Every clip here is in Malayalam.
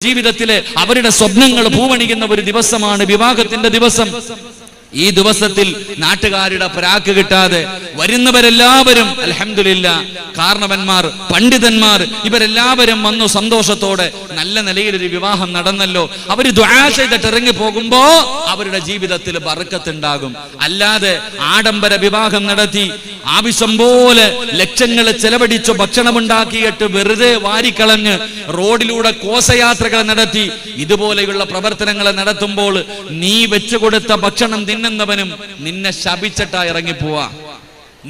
ജീവിതത്തിലെ അവരുടെ സ്വപ്നങ്ങൾ പൂവണിയുന്ന ഒരു ദിവസമാണ് വിവാഹത്തിന്റെ ദിവസം. ഈ ദിവസത്തിൽ നാട്ടുകാരുടെ പരാക്ക് കിട്ടാതെ വരുന്നവരെല്ലാവരും അൽഹംദുലില്ലാഹ് കാരണവന്മാർ, പണ്ഡിതന്മാർ ഇവരെല്ലാവരും വന്നു സന്തോഷത്തോടെ നല്ല നിലയിലൊരു വിവാഹം നടന്നല്ലോ. അവര് ദുആ ചെയ്തിട്ട് ഇറങ്ങി പോകുമ്പോ അവരുടെ ജീവിതത്തിൽ ബർക്കത്തുണ്ടാകും. അല്ലാതെ ആഡംബര വിവാഹം നടത്തി ആവശ്യം പോലെ ലക്ഷങ്ങൾ ചെലവഴിച്ചു ഭക്ഷണമുണ്ടാക്കിയിട്ട് വെറുതെ വാരിക്കളഞ്ഞ് റോഡിലൂടെ കോശയാത്രകൾ നടത്തി ഇതുപോലെയുള്ള പ്രവർത്തനങ്ങൾ നടത്തുമ്പോൾ നീ വെച്ചുകൊടുത്ത ഭക്ഷണം തിന്നുന്നവനും നിന്നെ ശപിച്ചിട്ടാ ഇറങ്ങിപ്പോവാ,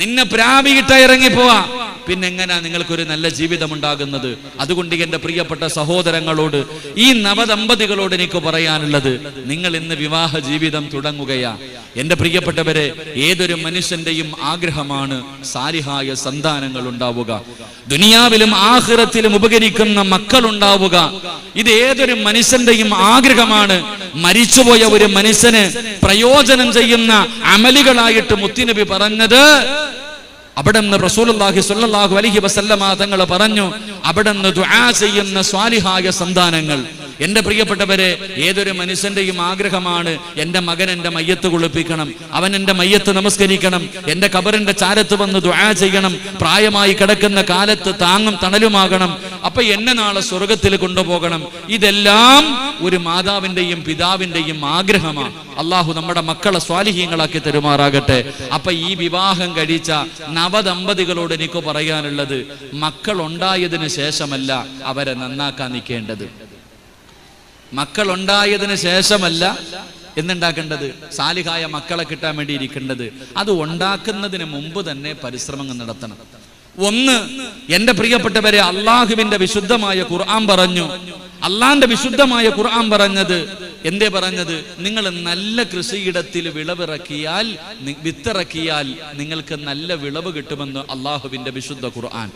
നിന്നെ പ്രാപിയിട്ടാ ഇറങ്ങിപ്പോവാ. പിന്നെ എങ്ങനെയാ നിങ്ങൾക്കൊരു നല്ല ജീവിതം ഉണ്ടാകുന്നത്? അതുകൊണ്ട് എന്റെ പ്രിയപ്പെട്ട സഹോദരങ്ങളോട്, ഈ നവദമ്പതികളോട് എനിക്ക് പറയാനുള്ളത്, നിങ്ങൾ ഇന്ന് വിവാഹ ജീവിതം തുടങ്ങുകയാ. എന്റെ പ്രിയപ്പെട്ടവരെ, ഏതൊരു മനുഷ്യന്റെയും ആഗ്രഹമാണ് സാലിഹായ സന്താനങ്ങൾ ഉണ്ടാവുക, ദുനിയാവിലും ആഖിറത്തിലും ഉപകരിക്കുന്ന മക്കൾ ഉണ്ടാവുക. ഇത് ഏതൊരു മനുഷ്യന്റെയും ആഗ്രഹമാണ്. മരിച്ചുപോയ ഒരു മനുഷ്യന് പ്രയോജനം ചെയ്യുന്ന അമലുകളായിട്ട് മുത്തുനബി പറഞ്ഞത്, അവിടുന്ന് റസൂലുള്ളാഹി സ്വല്ലല്ലാഹു അലൈഹി വസല്ലമ തങ്ങൾ പറഞ്ഞു, അവിടുന്ന് ദുആ ചെയ്യുന്ന സ്വാലിഹായ സന്താനങ്ങൾ. എന്റെ പ്രിയപ്പെട്ടവരെ, ഏതൊരു മനുഷ്യന്റെയും ആഗ്രഹമാണ് എന്റെ മകൻ എന്റെ മയ്യത്ത് കുളിപ്പിക്കണം, അവൻ എന്റെ മയ്യത്ത് നമസ്കരിക്കണം, എന്റെ ഖബറിന്റെ ചാരത്ത് വന്ന് ദുആ ചെയ്യണം, പ്രായമായി കിടക്കുന്ന കാലത്ത് താങ്ങും തണലുമാകണം, അപ്പൊ എന്നെ നാളെ സ്വർഗത്തിൽ കൊണ്ടുപോകണം. ഇതെല്ലാം ഒരു മാതാവിന്റെയും പിതാവിന്റെയും ആഗ്രഹമാണ്. അള്ളാഹു നമ്മുടെ മക്കളെ സ്വാലിഹീങ്ങളാക്കി തരുമാറാകട്ടെ. അപ്പൊ ഈ വിവാഹം കഴിച്ച നവദമ്പതികളോട് എനിക്ക് പറയാനുള്ളത്, മക്കൾ ഉണ്ടായതിനു ശേഷമല്ല അവരെ നന്നാക്കാൻ നിൽക്കേണ്ടത്. മക്കൾ ഉണ്ടായതിനു ശേഷമല്ല എന്നുണ്ടാക്കേണ്ടത്, സാലിഹായ മക്കളെ കിട്ടാൻ വേണ്ടി ഇരിക്കേണ്ടത്. അത് ഉണ്ടാക്കുന്നതിന് മുമ്പ് തന്നെ പരിശ്രമങ്ങൾ നടത്തണം. ഒന്ന്, എന്റെ പ്രിയപ്പെട്ടവരെ, അള്ളാഹുവിന്റെ വിശുദ്ധമായ ഖുർആൻ പറഞ്ഞു. അള്ളാന്റെ വിശുദ്ധമായ ഖുർആൻ പറഞ്ഞത് എന്തേ പറഞ്ഞത്? നിങ്ങൾ നല്ല കൃഷിയിടത്തിൽ വിളവിറക്കിയാൽ, വിത്തിറക്കിയാൽ നിങ്ങൾക്ക് നല്ല വിളവ് കിട്ടുമെന്ന് അള്ളാഹുവിന്റെ വിശുദ്ധ ഖുർആൻ.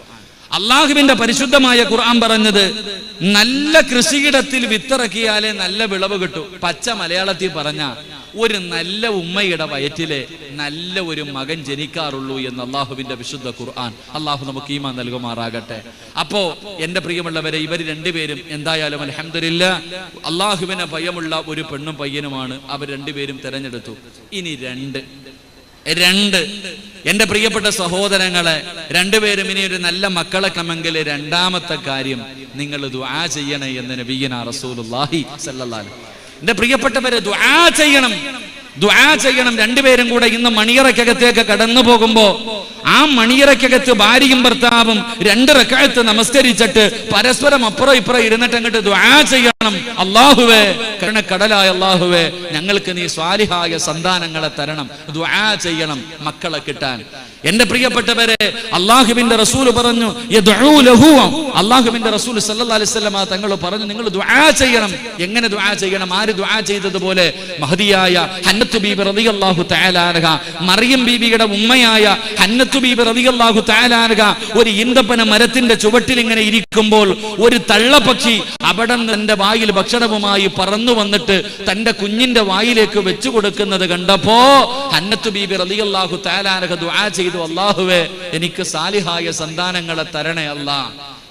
അള്ളാഹുവിന്റെ പരിശുദ്ധമായ ഖുർആൻ പറഞ്ഞത്, നല്ല കൃഷിയിടത്തിൽ വിത്തിറക്കിയാലേ നല്ല വിളവ് കിട്ടും. പച്ച മലയാളത്തിൽ പറഞ്ഞ, ഒരു നല്ല ഉമ്മയുടെ വയറ്റിലെ നല്ല ഒരു മകൻ ജനിക്കാറുള്ളൂ എന്ന് അള്ളാഹുവിന്റെ വിശുദ്ധ ഖുർആൻ. അള്ളാഹു നമുക്ക് ഈമാൻ നൽകുമാറാകട്ടെ. അപ്പോ എന്റെ പ്രിയമുള്ളവരെ, ഇവർ രണ്ടുപേരും എന്തായാലും അൽഹംദുലില്ലാഹ് അള്ളാഹുവിനെ ഭയമുള്ള ഒരു പെണ്ണും പയ്യനുമാണ് അവർ രണ്ടുപേരും തെരഞ്ഞെടുത്തു. ഇനി രണ്ട് എന്റെ പ്രിയപ്പെട്ട സഹോദരങ്ങളെ, രണ്ടുപേരും ഇനി ഒരു നല്ല മക്കളെ കമെങ്കിൽ രണ്ടാമത്തെ കാര്യം, നിങ്ങൾ ദുആ ചെയ്യണേ എന്ന് നബിയനാ റസൂലുള്ളാഹി സ്വല്ലല്ലാഹു അലൈഹി. എന്റെ പ്രിയപ്പെട്ടവരെ, ദുആ ചെയ്യണം. രണ്ടുപേരും കൂടെ ഇന്ന് മണിയറക്കകത്തേക്ക് കടന്നു പോകുമ്പോ ആ മണിയറക്കകത്ത് ഭാര്യയും ഭർത്താവും 2 റക്അത്ത് നമസ്കരിച്ചിട്ട് പരസ്പരം അപ്പുറം ഇപ്പുറം ഇരുന്നിട്ട് അങ്ങോട്ട് ദുആ ചെയ്യണം. അല്ലാഹുവേ, കരുണക്കടലായ അല്ലാഹുവേ, ഞങ്ങൾക്ക് നീ സ്വാലിഹായ സന്താനങ്ങളെ തരണം. ദുആ ചെയ്യണം മക്കളെ കിട്ടാൻ. എന്റെ പ്രിയപ്പെട്ടവരെ, അള്ളാഹുവിന്റെ റസൂൽ പറഞ്ഞു, യദ്ഉ ലഹു. അള്ളാഹുവിന്റെ റസൂൽ സല്ലല്ലാഹു അലൈഹി വസല്ലം തങ്ങൾ പറഞ്ഞു, നിങ്ങൾ ദുആ ചെയ്യണം. എങ്ങനെ ദുആ ചെയ്യണം? ആര് ദുആ ചെയ്തതുപോലെ മഹദിയായ ഹന്നത്ത് ബീബി റളിയല്ലാഹു തആല അൻഹ, മറിയം ബീബിയുടെ ഉമ്മയായ ഹന്നത്ത് ബീബി റളിയല്ലാഹു തആല അൻഹ ഒരു ഈന്തപ്പന മരത്തിന്റെ ചുവട്ടിൽ ഇങ്ങനെ ഇരിക്കുമ്പോൾ ഒരു തള്ളപ്പക്ഷി അവിടെ തന്റെ വായിൽ ഭക്ഷണവുമായി പറന്നു വന്നിട്ട് തന്റെ കുഞ്ഞിന്റെ വായിലേക്ക് വെച്ചു കൊടുക്കുന്നത് കണ്ടപ്പോ ഹന്നത്ത് ബീബി റളിയല്ലാഹു തആല അൻഹ ദുആ ചെയ്തു, അല്ലാഹുവേ, എനിക്ക് സാലിഹായ സന്താനങ്ങളെ തരണേ അല്ലാ,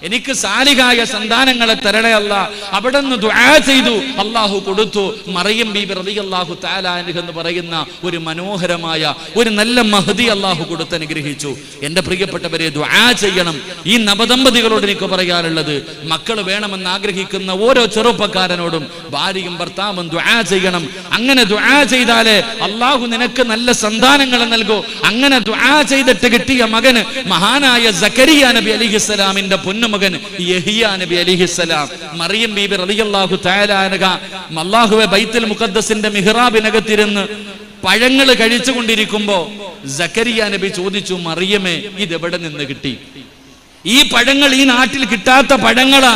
എനിക്ക് സാലിഹായ സന്താനങ്ങളെ തരണേ അല്ലാ. അവിടുന്ന് ദുആ ചെയ്തു, അല്ലാഹു കൊടുത്തു. മറിയം ബീബി റളിയല്ലാഹു തആല അൻഹ എന്ന് പറയുന്ന ഒരു മനോഹരമായ ഒരു നല്ല മഹദി അല്ലാഹു കൊടുത്ത് അനുഗ്രഹിച്ചു. എന്റെ പ്രിയപ്പെട്ടവരെ, ദുആ ചെയ്യണം. ഈ നവദമ്പതികളോട് എനിക്ക് പറയാനുള്ളത്, മക്കൾ വേണമെന്ന് ആഗ്രഹിക്കുന്ന ഓരോ ചെറുപ്പക്കാരനോടും ഭാര്യയും ഭർത്താവും ദുആ ചെയ്യണം. അങ്ങനെ ദുആ ചെയ്താലേ അല്ലാഹു നിനക്ക് നല്ല സന്താനങ്ങൾ നൽകൂ. അങ്ങനെ ദുആ ചെയ്തിട്ട് കിട്ടിയ മകന് മഹാനായ സക്കരിയ നബി അലൈഹിസ്സലാമിന്റെ പൊന്നു മകൻ യഹിയ നബി അലൈഹിസ്സലാം. മറിയം ബീബി റളിയല്ലാഹു തആല അൻഹ അല്ലാഹുവേ ബൈത്തുൽ മുഖദ്ദസിന്റെ മിഹ്റാബിനകത്തിരുന്ന് പഴങ്ങൾ കഴിച്ചുകൊണ്ടിരിക്കുമ്പോ സക്കരിയ നബി ചോദിച്ചു, മറിയമേ, ഇതെവിടെ നിന്ന് കിട്ടി? ഈ പഴങ്ങൾ ഈ നാട്ടിൽ കിട്ടാത്ത പഴങ്ങളാ.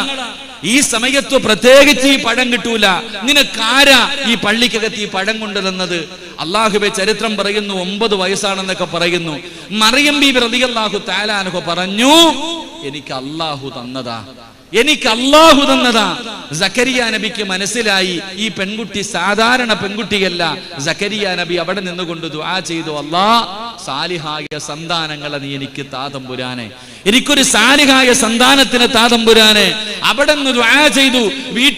ഈ സമയത്ത് പ്രത്യേകിച്ച് ഈ പഴം കിട്ടൂല. നിനക്കാരാ ഈ പള്ളിക്കകത്ത് ഈ പഴം കൊണ്ടുവന്നത്? അള്ളാഹുവേ, ചരിത്രം പറയുന്നു 9 വയസ്സാണെന്നൊക്കെ പറയുന്നു. മറിയം ബീബി റളിയല്ലാഹു തആല അൻഹ പറഞ്ഞു, എനിക്ക് അല്ലാഹു തന്നതാ. സക്കരിയ നബിക്ക് മനസ്സിലായി, ഈ പെൺകുട്ടി സാധാരണ പെൺകുട്ടിയല്ല. സക്കരിയ നബി അവിടെ നിന്നുകൊണ്ട് ദുആ ചെയ്തു, അല്ലാ, സാലിഹായ സന്താനങ്ങളെ നീ എനിക്ക് താതമ്പുരാനെ, എനിക്കൊരു സാലിഹായ സന്താനത്തിന് താതമ്പുരാനെ. അവിടെ നിന്ന് ദുആ ചെയ്തു.